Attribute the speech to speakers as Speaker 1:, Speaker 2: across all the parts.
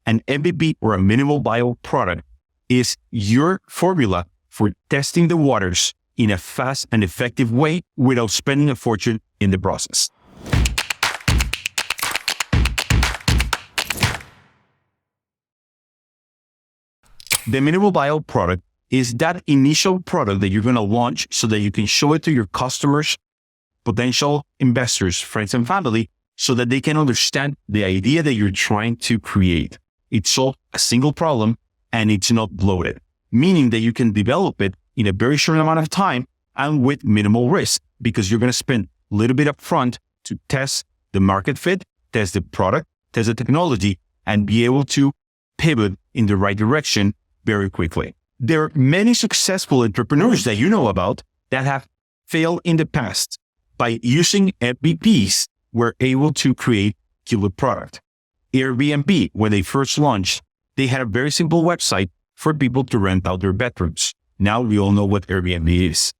Speaker 1: An MVP, or a minimal viable product, is your formula for testing the waters in a fast and effective way without spending a fortune in the process. The minimal viable product is that initial product that you're going to launch so that you can show it to your customers, potential investors, friends, and family, so that they can understand the idea that you're trying to create. It solves a single problem and it's not bloated, meaning that you can develop it in a very short amount of time and with minimal risk, because you're going to spend a little bit upfront to test the market fit, test the product, test the technology, and be able to pivot in the right direction very quickly. There are many successful entrepreneurs that you know about that have failed in the past. By using MVPs, were able to create killer product. Airbnb, when they first launched, they had a very simple website for people to rent out their bedrooms. Now we all know what Airbnb is.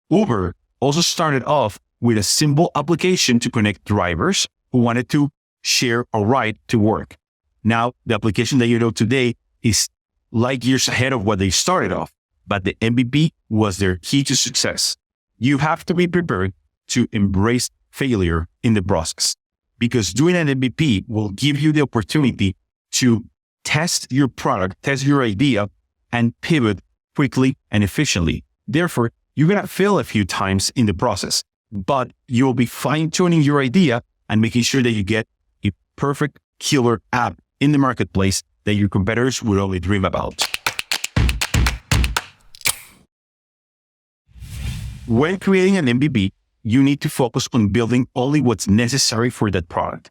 Speaker 1: Uber also started off with a simple application to connect drivers who wanted to share a ride to work. Now, the application that you know today is light years ahead of what they started off, but the MVP was their key to success. You have to be prepared to embrace failure in the process, because doing an MVP will give you the opportunity to test your product, test your idea, and pivot quickly and efficiently. Therefore, you're going to fail a few times in the process, but you will be fine-tuning your idea and making sure that you get a perfect killer app in the marketplace that your competitors would only dream about. When creating an MVP, you need to focus on building only what's necessary for that product.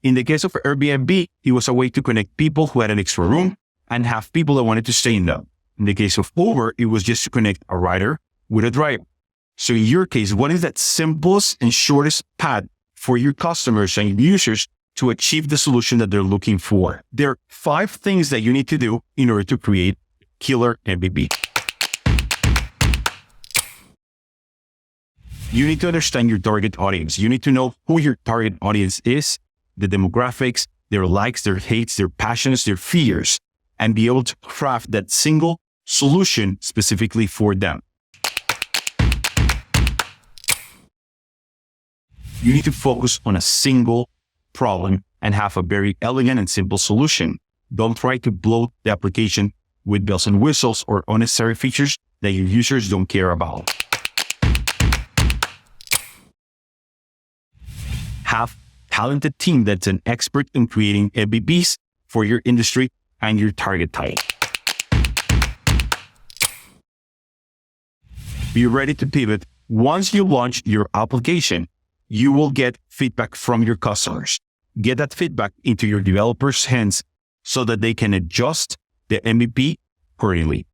Speaker 1: In the case of Airbnb, it was a way to connect people who had an extra room and have people that wanted to stay in them. In the case of Uber, it was just to connect a rider with a driver. So in your case, what is that simplest and shortest path for your customers and users to achieve the solution that they're looking for? There are 5 things that you need to do in order to create killer MVP. You need to understand your target audience. You need to know who your target audience is, the demographics, their likes, their hates, their passions, their fears, and be able to craft that single solution specifically for them. You need to focus on a single problem and have a very elegant and simple solution. Don't try to bloat the application with bells and whistles or unnecessary features that your users don't care about. Have a talented team that's an expert in creating MVPs for your industry and your target type. Be ready to pivot. Once you launch your application, you will get feedback from your customers. Get that feedback into your developers' hands so that they can adjust the MVP accordingly.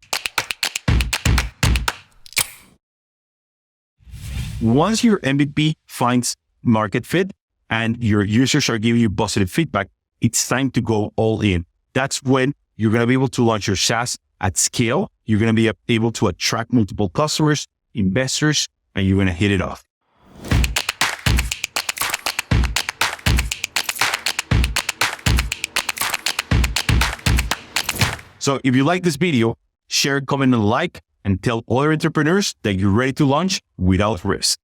Speaker 1: Once your MVP finds market fit and your users are giving you positive feedback, it's time to go all in. That's when you're going to be able to launch your SaaS at scale. You're going to be able to attract multiple customers, investors, and you're going to hit it off. So if you like this video, share, comment, and like, and tell other entrepreneurs that you're ready to launch without risk.